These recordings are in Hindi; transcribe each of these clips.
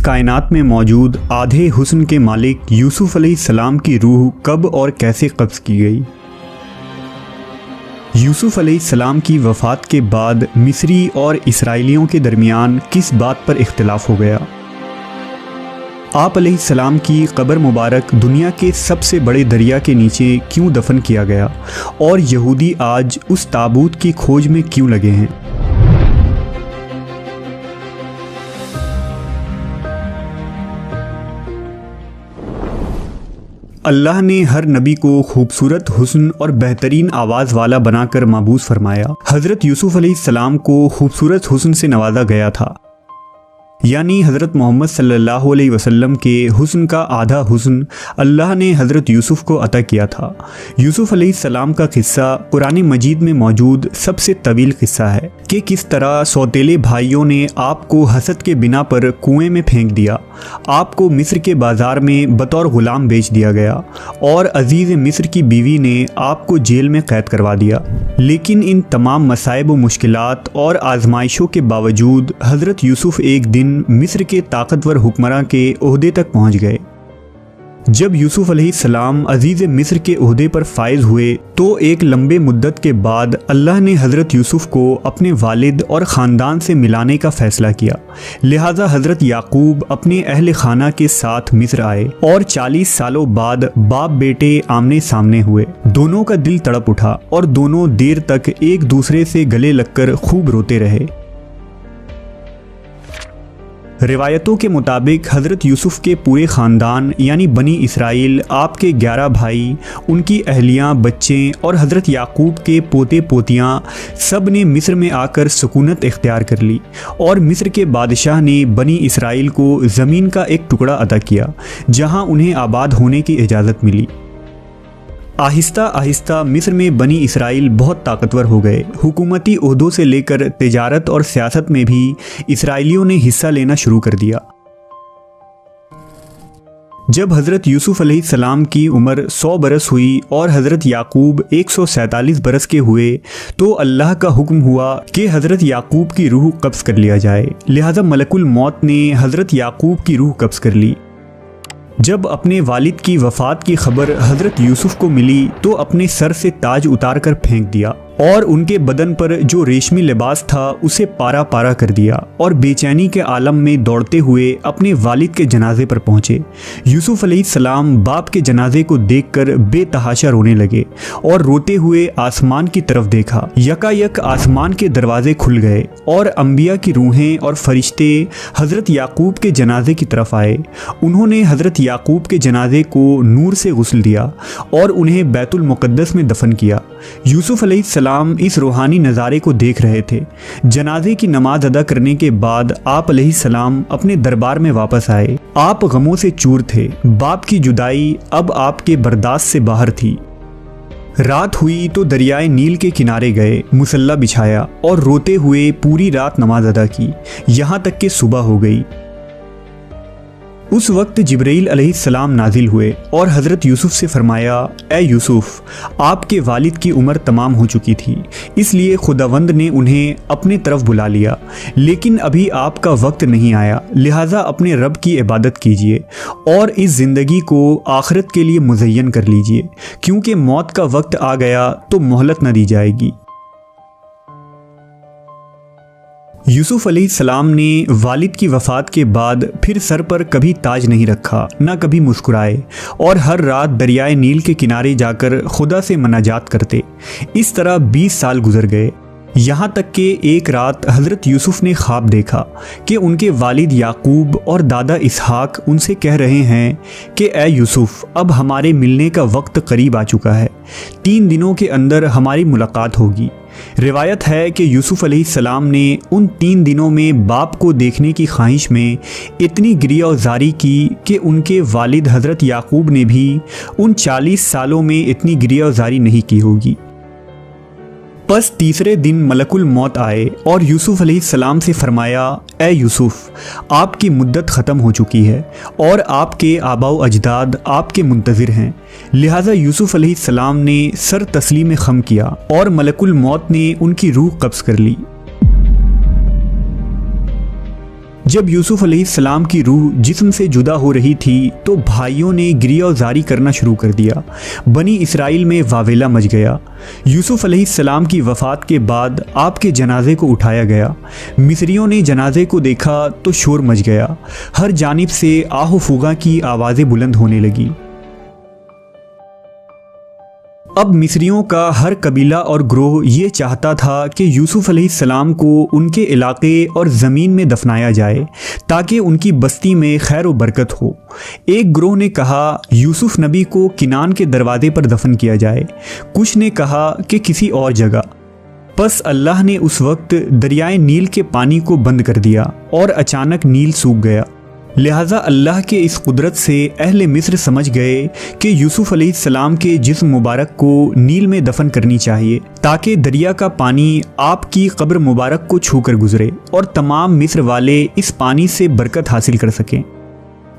कायनात में मौजूद आधे हुस्न के मालिक यूसुफ अलैहिस्सलाम की रूह कब और कैसे कब्ज़ की गई। यूसुफ अलैहिस्सलाम की वफ़ात के बाद मिस्री और इसराइलियों के दरमियान किस बात पर इख्तिलाफ हो गया। आप अलैहिस्सलाम की कब्र मुबारक दुनिया के सबसे बड़े दरिया के नीचे क्यों दफन किया गया और यहूदी आज उस ताबूत की खोज में क्यों लगे हैं। अल्लाह ने हर नबी को खूबसूरत हुस्न और बेहतरीन आवाज़ वाला बनाकर मबूस फरमाया। हज़रत यूसुफ अलैहिस्सलाम को खूबसूरत हुस्न से नवाजा गया था, यानी हज़रत मोहम्मद सल्लल्लाहु अलैहि वसल्लम के हुस्न का आधा हुस्न अल्लाह ने हज़रत यूसुफ को अता किया था। यूसुफ अलैहिस्सलाम का किस्सा कुरान मजीद में मौजूद सबसे तवील किस्सा है कि किस तरह सौतेले भाइयों ने आपको हसद के बिना पर कुएं में फेंक दिया, आपको मिस्र के बाज़ार में बतौर ग़ुलाम बेच दिया गया और अजीज़ मिस्र की बीवी ने आपको जेल में कैद करवा दिया। लेकिन इन तमाम मसाइब व मुश्किलात और आजमाइशों के बावजूद हज़रत यूसुफ एक दिन मिस्र के ताकतवर हुक्मरान के ओहदे तक पहुंच गए। जब यूसुफ अलैहिस्सलाम अजीज़ मिस्र के ओहदे पर फायज हुए तो एक लंबे मुद्दत के बाद अल्लाह ने हज़रत यूसुफ को अपने वालिद और ख़ानदान से मिलाने का फ़ैसला किया। लिहाजा हज़रत याकूब अपने अहल खाना के साथ मिस्र आए और 40 सालों बाद बाप बेटे आमने सामने हुए। दोनों का दिल तड़प उठा और दोनों देर तक एक दूसरे से गले लगकर खूब रोते रहे। रिवायतों के मुताबिक हज़रत यूसुफ के पूरे ख़ानदान यानी बनी इसराइल, आपके 11 भाई, उनकी अहलियाँ, बच्चे और हज़रत याकूब के पोते पोतियाँ सब ने मिस्र में आकर सुकूनत इख्तियार कर ली और मिस्र के बादशाह ने बनी इसराइल को ज़मीन का एक टुकड़ा अता किया जहाँ उन्हें आबाद होने की इजाज़त मिली। आहिस्ता आहिस्ता मिस्र में बनी इसराइल बहुत ताकतवर हो गए। हुकूमती ओहदों से लेकर तिजारत और सियासत में भी इसराइलियों ने हिस्सा लेना शुरू कर दिया। जब हज़रत यूसुफ अलैहिस्सलाम की उम्र 100 बरस हुई और हज़रत याकूब 147 बरस के हुए तो अल्लाह का हुक्म हुआ कि हज़रत याकूब की रूह कब्ज़ कर लिया जाए। लिहाजा मलकुल मौत ने हज़रत याकूब की रूह कब्ज़ कर ली। जब अपने वालिद की वफ़ात की खबर हज़रत यूसुफ को मिली तो अपने सर से ताज उतार कर फेंक दिया और उनके बदन पर जो रेशमी लिबास था उसे पारा पारा कर दिया और बेचैनी के आलम में दौड़ते हुए अपने वालिद के जनाजे पर पहुँचे। यूसुफ अलैहिस्सलाम बाप के जनाजे को देखकर बेतहाशा रोने लगे और रोते हुए आसमान की तरफ देखा। यकायक आसमान के दरवाजे खुल गए और अंबिया की रूहें और फरिश्ते हज़रत याकूब के जनाजे की तरफ आए। उन्होंने हज़रत याकूब के जनाजे को नूर से गुस्ल दिया और उन्हें बैतुल मुक़द्दस में दफन किया। यूसुफ अलैहिस्सलाम इस रूहानी नज़ारे को देख रहे थे। जनाजे की नमाज अदा करने के बाद आप अलैहिस्सलाम अपने दरबार में वापस आए। आप गमों से चूर थे। बाप की जुदाई अब आपके बर्दाश्त से बाहर थी। रात हुई तो दरियाए नील के किनारे गए, मुसल्ला बिछाया और रोते हुए पूरी रात नमाज अदा की, यहाँ तक कि सुबह हो गई। उस वक्त जिब्रील अलैहिस्सलाम नाजिल हुए और हज़रत यूसुफ से फरमाया, ए यूसुफ, आपके वालिद की उम्र तमाम हो चुकी थी, इसलिए खुदावंद ने उन्हें अपने तरफ बुला लिया, लेकिन अभी आपका वक्त नहीं आया। लिहाजा अपने रब की इबादत कीजिए और इस ज़िंदगी को आखिरत के लिए मुज़य्यन कर लीजिए, क्योंकि मौत का वक्त आ गया तो मोहलत न दी जाएगी। यूसुफ अलैहिस्सलाम ने वालिद की वफ़ात के बाद फिर सर पर कभी ताज नहीं रखा, ना कभी मुस्कुराए और हर रात दरियाए नील के किनारे जाकर खुदा से मनाजात करते। इस तरह 20 साल गुजर गए। यहाँ तक कि एक रात हज़रत यूसुफ ने ख्वाब देखा कि उनके वालिद याकूब और दादा इसहाक उनसे कह रहे हैं कि ए यूसुफ, अब हमारे मिलने का वक्त करीब आ चुका है, 3 दिनों के अंदर हमारी मुलाकात होगी। रिवायत है कि यूसुफ अलैहिस्सलाम ने उन 3 दिनों में बाप को देखने की ख्वाहिश में इतनी गिरियाज़ारी की कि उनके वालिद हज़रत याकूब ने भी उन 40 सालों में इतनी गिरियाज़ारी नहीं की होगी। बस तीसरे दिन मलकुल मौत आए और यूसुफ अलैहिस्सलाम से फरमाया, ए यूसुफ, आपकी मुद्दत ख़त्म हो चुकी है और आपके आबाओ अजदाद आपके मुंतज़िर हैं। लिहाजा यूसुफ अलैहिस्सलाम ने सर तस्लीम खम किया और मलकुल मौत ने उनकी रूह कब्ज़ कर ली। जब यूसुफ अलैहिस्सलाम की रूह जिस्म से जुदा हो रही थी तो भाइयों ने गिरियाज़ारी करना शुरू कर दिया। बनी इसराइल में वावेला मच गया। यूसुफ अलैहिस्सलाम की वफ़ात के बाद आपके जनाजे को उठाया गया। मिस्रियों ने जनाजे को देखा तो शोर मच गया। हर जानिब से आहो फुगा की आवाज़ें बुलंद होने लगी। अब मिस्रियों का हर कबीला और ग्रोह ये चाहता था कि यूसुफ अलैहिस्सलाम को उनके इलाके और ज़मीन में दफनाया जाए ताकि उनकी बस्ती में खैर व बरकत हो। एक ग्रोह ने कहा यूसुफ नबी को किनान के दरवाजे पर दफन किया जाए, कुछ ने कहा कि किसी और जगह। बस अल्लाह ने उस वक्त दरियाए नील के पानी को बंद कर दिया और अचानक नील सूख गया। लिहाजा अल्लाह के इस कुदरत से अहले मिस्र समझ गए कि यूसुफ अलैहिस्सलाम के जिस्म मुबारक को नील में दफन करनी चाहिए ताकि दरिया का पानी आपकी कब्र मुबारक को छूकर गुजरे और तमाम मिस्र वाले इस पानी से बरकत हासिल कर सकें।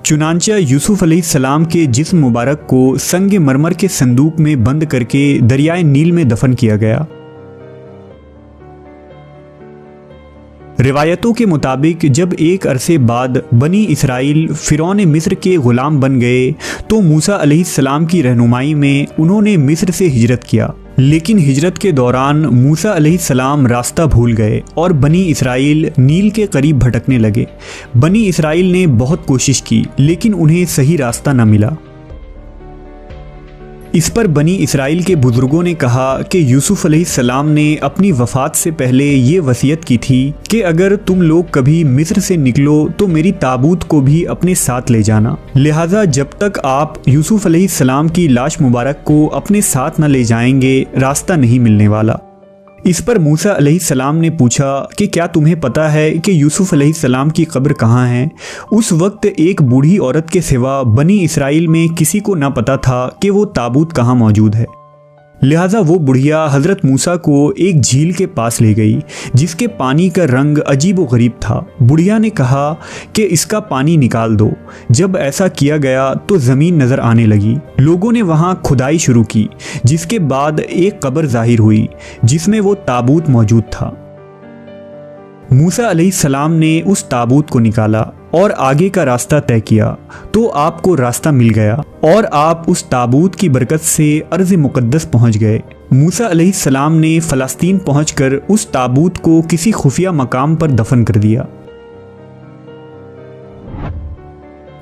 चुनांचा यूसुफ अलैहिस्सलाम के जिस्म मुबारक को संग मरमर के संदूक में बंद करके दरियाए नील में दफन किया गया। रिवायतों के मुताबिक जब एक अरसे बाद बनी इसराइल फ़िरौन मिस्र के ग़ुलाम बन गए तो मूसा अलैहिस्सलाम की रहनुमाई में उन्होंने मिस्र से हिजरत किया। लेकिन हिजरत के दौरान मूसा अलैहिस्सलाम रास्ता भूल गए और बनी इसराइल नील के करीब भटकने लगे। बनी इसराइल ने बहुत कोशिश की लेकिन उन्हें सही रास्ता न मिला। इस पर बनी इसराइल के बुजुर्गों ने कहा कि यूसुफ अलैहिस्सलाम ने अपनी वफ़ात से पहले ये वसीयत की थी कि अगर तुम लोग कभी मिस्र से निकलो तो मेरी ताबूत को भी अपने साथ ले जाना। लिहाजा जब तक आप यूसुफ अलैहिस्सलाम की लाश मुबारक को अपने साथ न ले जाएंगे रास्ता नहीं मिलने वाला। इस पर मूसा अलैहिस्सलाम ने पूछा कि क्या तुम्हें पता है कि यूसुफ अलैहिस्सलाम की कब्र कहाँ है? उस वक्त एक बूढ़ी औरत के सिवा बनी इसराइल में किसी को न पता था कि वो ताबूत कहाँ मौजूद है। लिहाजा वो बुढ़िया हज़रत मूसा को एक झील के पास ले गई जिसके पानी का रंग अजीब व गरीब था। बुढ़िया ने कहा कि इसका पानी निकाल दो। जब ऐसा किया गया तो ज़मीन नज़र आने लगी। लोगों ने वहाँ खुदाई शुरू की जिसके बाद एक कब्र ज़ाहिर हुई जिसमें वो ताबूत मौजूद था। मूसा अलैहिस्सलाम ने उस ताबूत को निकाला और आगे का रास्ता तय किया तो आपको रास्ता मिल गया और आप उस ताबूत की बरकत से अर्ज़ मुक़द्दस पहुंच गए। मूसा अलैहिस्सलाम ने फ़लस्तीन पहुंचकर उस ताबूत को किसी खुफिया मकाम पर दफन कर दिया।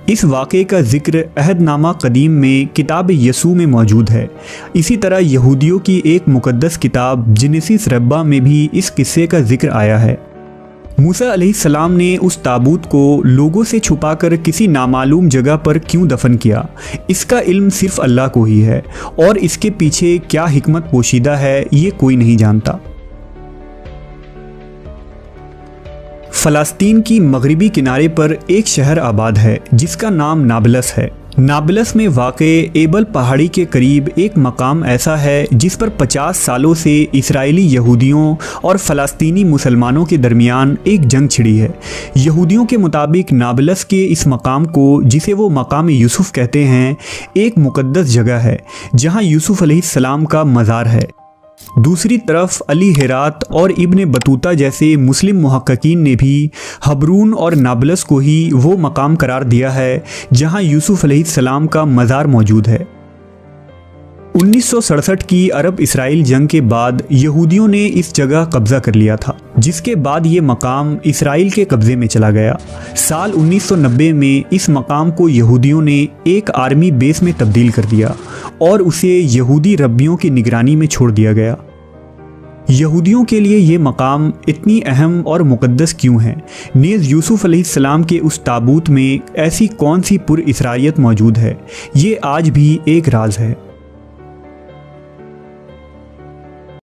इस वाक़े का जिक्र अहदनामा कदीम में किताब यसू में मौजूद है। इसी तरह यहूदियों की एक मुक़द्दस किताब जेनेसिस रब्बा में भी इस किस्से का जिक्र आया है। मूसा अलैहिस्सलाम ने उस ताबूत को लोगों से छुपाकर किसी नामालूम जगह पर क्यों दफन किया, इसका इल्म सिर्फ अल्लाह को ही है और इसके पीछे क्या हिकमत पोशीदा है ये कोई नहीं जानता। फ़लस्तीन की मगरिबी किनारे पर एक शहर आबाद है जिसका नाम नाबलस है। नाबलस में वाक़े एबल पहाड़ी के करीब एक मकाम ऐसा है जिस पर 50 सालों से इसराइली यहूदियों और फ़लस्तीनी मुसलमानों के दरमियान एक जंग छिड़ी है। यहूदियों के मुताबिक नाबलस के इस मकाम को, जिसे वो मकाम यूसुफ कहते हैं, एक मुक़द्दस जगह है जहाँ यूसुफ अलैहिस्सलाम का मज़ार है। दूसरी तरफ अली हेरात और इब्ने बतूता जैसे मुस्लिम मुहक्किकीन ने भी हबरून और नाबलस को ही वो मकाम करार दिया है जहां यूसुफ अलैहिस्सलाम का मज़ार मौजूद है। 1967 की अरब इसराइल जंग के बाद यहूदियों ने इस जगह कब्ज़ा कर लिया था जिसके बाद ये मकाम इसराइल के कब्ज़े में चला गया। साल 1990 में इस मकाम को यहूदियों ने एक आर्मी बेस में तब्दील कर दिया और उसे यहूदी रब्बियों की निगरानी में छोड़ दिया गया। यहूदियों के लिए ये मकाम इतनी अहम और मुक़द्दस क्यों है? नेज़ यूसुफ अलैहिस्सलाम के उस ताबूत में ऐसी कौन सी पुरइसरारियत मौजूद है? ये आज भी एक राज है।